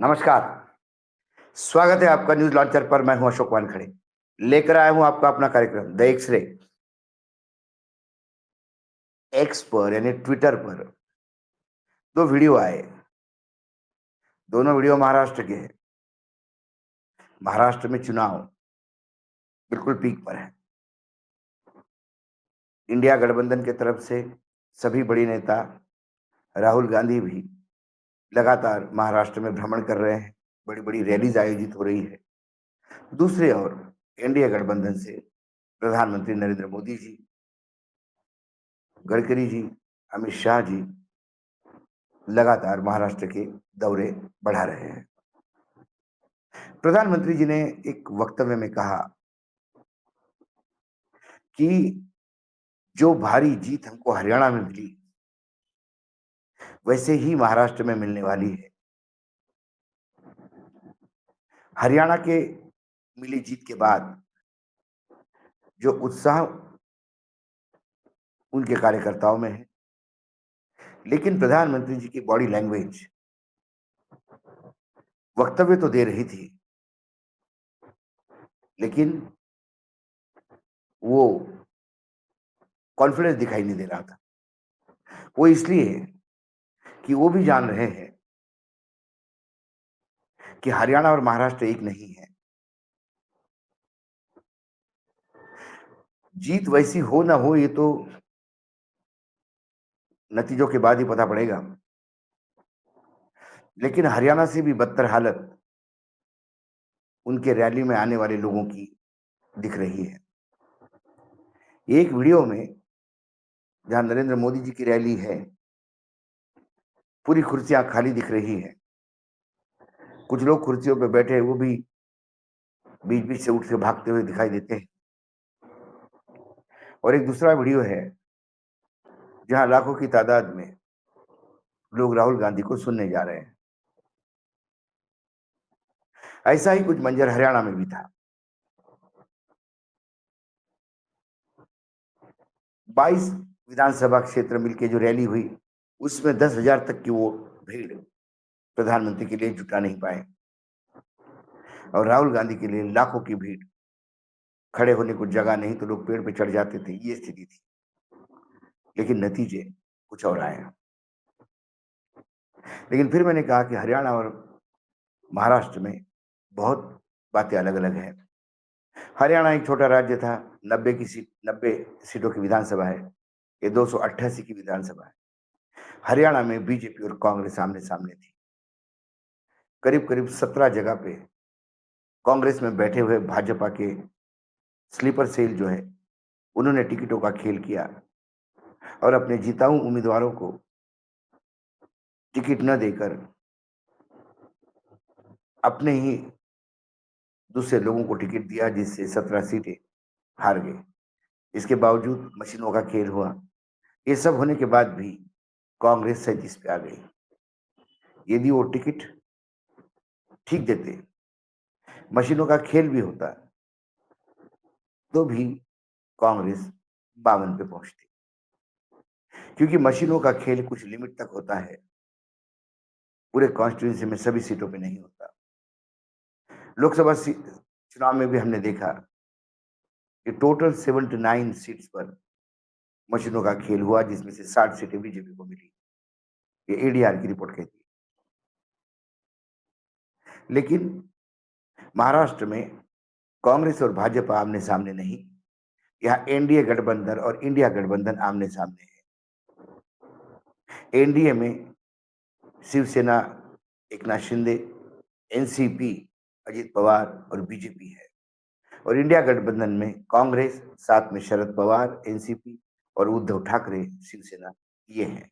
नमस्कार। स्वागत है आपका न्यूज लॉन्चर पर। मैं हूं अशोक वानखड़े। लेकर आया हूं आपका अपना कार्यक्रम द एक्सरे। एक्स पर यानी ट्विटर पर दो वीडियो आए। दोनों वीडियो महाराष्ट्र के हैं। महाराष्ट्र में चुनाव बिल्कुल पीक पर है। इंडिया गठबंधन की तरफ से सभी बड़ी नेता, राहुल गांधी भी लगातार महाराष्ट्र में भ्रमण कर रहे हैं। बड़ी बड़ी रैलीज आयोजित हो रही है। दूसरी ओर एनडीए गठबंधन से प्रधानमंत्री नरेंद्र मोदी जी, गडकरी जी, अमित शाह जी लगातार महाराष्ट्र के दौरे बढ़ा रहे हैं। प्रधानमंत्री जी ने एक वक्तव्य में कहा कि जो भारी जीत हमको हरियाणा में मिली, वैसे ही महाराष्ट्र में मिलने वाली है। हरियाणा के मिली जीत के बाद जो उत्साह उनके कार्यकर्ताओं में है, लेकिन प्रधानमंत्री जी की बॉडी लैंग्वेज वक्तव्य तो दे रही थी, लेकिन वो कॉन्फिडेंस दिखाई नहीं दे रहा था। वो इसलिए कि वो भी जान रहे हैं कि हरियाणा और महाराष्ट्र एक नहीं है। जीत वैसी हो ना हो, ये तो नतीजों के बाद ही पता पड़ेगा, लेकिन हरियाणा से भी बदतर हालत उनके रैली में आने वाले लोगों की दिख रही है। एक वीडियो में जहां नरेंद्र मोदी जी की रैली है, पूरी कुर्सियां खाली दिख रही है। कुछ लोग कुर्सियों पर बैठे हैं, वो भी बीच बीच से उठ के भागते हुए दिखाई देते हैं। और एक दूसरा वीडियो है जहां लाखों की तादाद में लोग राहुल गांधी को सुनने जा रहे हैं। ऐसा ही कुछ मंजर हरियाणा में भी था। 22 विधानसभा क्षेत्र मिलकर जो रैली हुई, उसमें 10,000 तक की वो भीड़ प्रधानमंत्री के लिए जुटा नहीं पाए, और राहुल गांधी के लिए लाखों की भीड़। खड़े होने को जगह नहीं तो लोग पेड़ पे चढ़ जाते थे, ये स्थिति थी। लेकिन नतीजे कुछ और आए। लेकिन फिर मैंने कहा कि हरियाणा और महाराष्ट्र में बहुत बातें अलग अलग हैं। हरियाणा एक छोटा राज्य था। 90 सीटों की विधानसभा है। ये 288 की विधानसभा है। हरियाणा में बीजेपी और कांग्रेस आमने सामने थी। करीब करीब 17 जगह पे कांग्रेस में बैठे हुए भाजपा के स्लीपर सेल जो है, उन्होंने टिकटों का खेल किया और अपने जिताऊ उम्मीदवारों को टिकट न देकर अपने ही दूसरे लोगों को टिकट दिया, जिससे 17 सीटें हार गए। इसके बावजूद मशीनों का खेल हुआ। ये सब होने के बाद भी कांग्रेस 37 पे आ गई। यदि वो टिकट ठीक देते, मशीनों का खेल भी होता, तो भी कांग्रेस 52 पे पहुंचती। क्योंकि मशीनों का खेल कुछ लिमिट तक होता है, पूरे कॉन्स्टिट्यूंसी में सभी सीटों पे नहीं होता। लोकसभा चुनाव में भी हमने देखा कि टोटल 79 सीट्स पर मशीनों का खेल हुआ, जिसमें से 60 सीटें बीजेपी को मिली। ये एडीआर की रिपोर्ट कहती है। लेकिन महाराष्ट्र में कांग्रेस और भाजपा आमने सामने नहीं, यहाँ एनडीए गठबंधन और इंडिया गठबंधन आमने सामने है। एनडीए में शिवसेना, एकनाथ शिंदे, एनसीपी अजित पवार और बीजेपी है। और इंडिया गठबंधन में कांग्रेस, साथ में शरद पवार एनसीपी और उद्धव ठाकरे शिवसेना, ये हैं।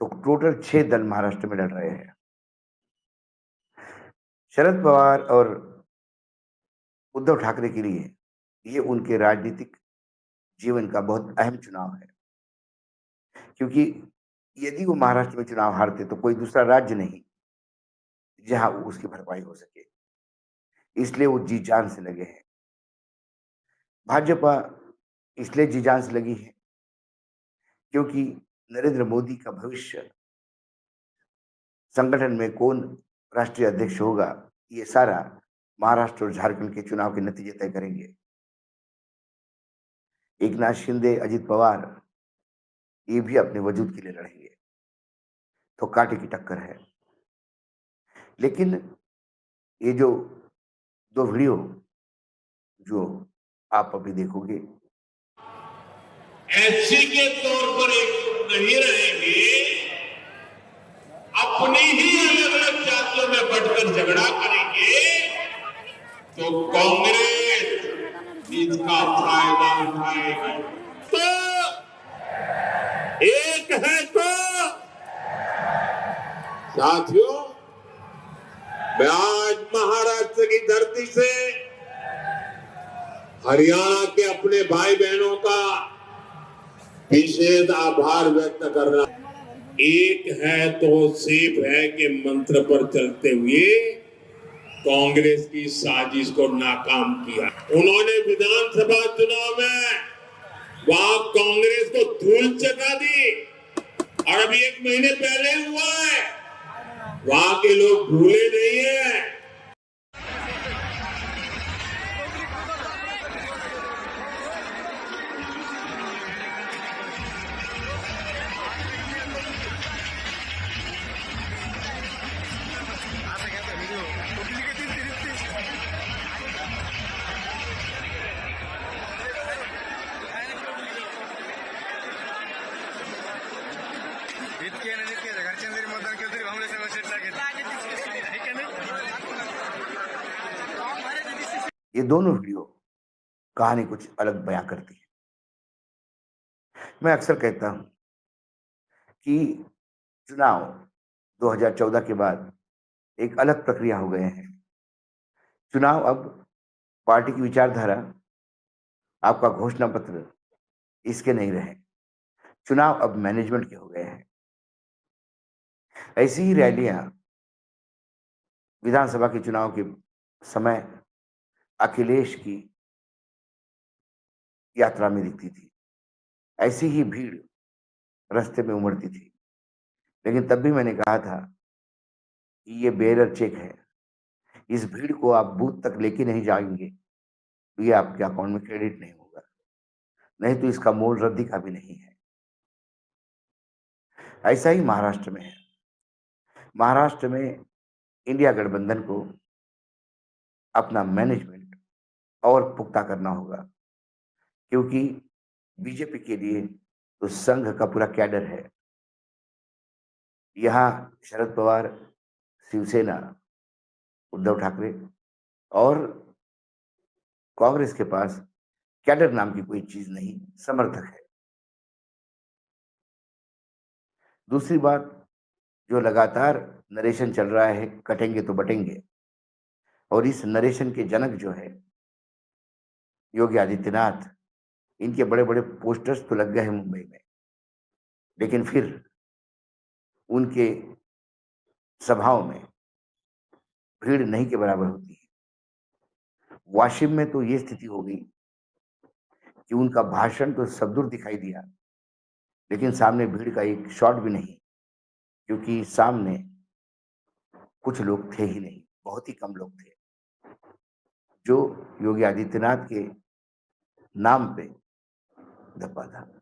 तो टोटल 6 दल महाराष्ट्र में लड़ रहे हैं। शरद पवार और उद्धव ठाकरे के लिए ये उनके राजनीतिक जीवन का बहुत अहम चुनाव है। क्योंकि यदि वो महाराष्ट्र में चुनाव हारते तो कोई दूसरा राज्य नहीं जहां उसकी भरपाई हो सके, इसलिए वो जी जान से लगे हैं। भाजपा इसलिए जी जान से लगी है क्योंकि नरेंद्र मोदी का भविष्य संगठन में कौन राष्ट्रीय अध्यक्ष होगा, ये सारा महाराष्ट्र और झारखंड के चुनाव के नतीजे तय करेंगे। एकनाथ शिंदे, अजित पवार ये भी अपने वजूद के लिए लड़ेंगे, तो कांटे की टक्कर है। लेकिन ये जो दो वीडियो जो आप अभी देखोगे, एससी के तौर पर एकजुट नहीं रहेंगे, अपनी ही अलग अलग जातियों में बढ़कर झगड़ा करेंगे, तो कांग्रेस इसका फायदा उठाएगी। तो एक है तो साथियों, मैं आज महाराष्ट्र की धरती से हरियाणा के अपने भाई बहनों का विशेष आभार व्यक्त कर रहा हूं। एक है तो सेफ है के मंत्र पर चलते हुए कांग्रेस की साजिश को नाकाम किया। उन्होंने विधानसभा चुनाव में वहां कांग्रेस को धूल चटा दी, और अभी 1 महीने पहले हुआ है, वहां के लोग भूले नहीं है। ये दोनों वीडियो कहानी कुछ अलग बयां करती है। मैं अक्सर कहता हूं कि चुनाव 2014 के बाद एक अलग प्रक्रिया हो गए हैं। चुनाव अब पार्टी की विचारधारा, आपका घोषणा पत्र इसके नहीं रहे। चुनाव अब मैनेजमेंट के हो गए हैं। ऐसी ही रैलियां विधानसभा के चुनाव के समय अखिलेश की यात्रा में दिखती थी। ऐसी ही भीड़ रास्ते में उमड़ती थी। लेकिन तब भी मैंने कहा था कि ये बेरर चेक है। इस भीड़ को आप बूथ तक लेके नहीं जाएंगे तो ये आपके अकाउंट में क्रेडिट नहीं होगा, नहीं तो इसका मोल रद्दी का भी नहीं है। ऐसा ही महाराष्ट्र में है। महाराष्ट्र में इंडिया गठबंधन को अपना मैनेजमेंट और पुख्ता करना होगा, क्योंकि बीजेपी के लिए तो संघ का पूरा कैडर है। यहाँ शरद पवार, शिवसेना, उद्धव ठाकरे और कांग्रेस के पास कैडर नाम की कोई चीज नहीं, समर्थक है। दूसरी बात, जो लगातार नरेशन चल रहा है, कटेंगे तो बटेंगे, और इस नरेशन के जनक जो है योगी आदित्यनाथ, इनके बड़े बड़े पोस्टर्स तो लग गए हैं मुंबई में, लेकिन फिर उनके सभाओं में भीड़ नहीं के बराबर होती है। वाशिम में तो ये स्थिति हो गई कि उनका भाषण तो सबदूर दिखाई दिया, लेकिन सामने भीड़ का एक शॉट भी नहीं, क्योंकि सामने कुछ लोग थे ही नहीं, बहुत ही कम लोग थे जो योगी आदित्यनाथ के नाम पे धब्बा था।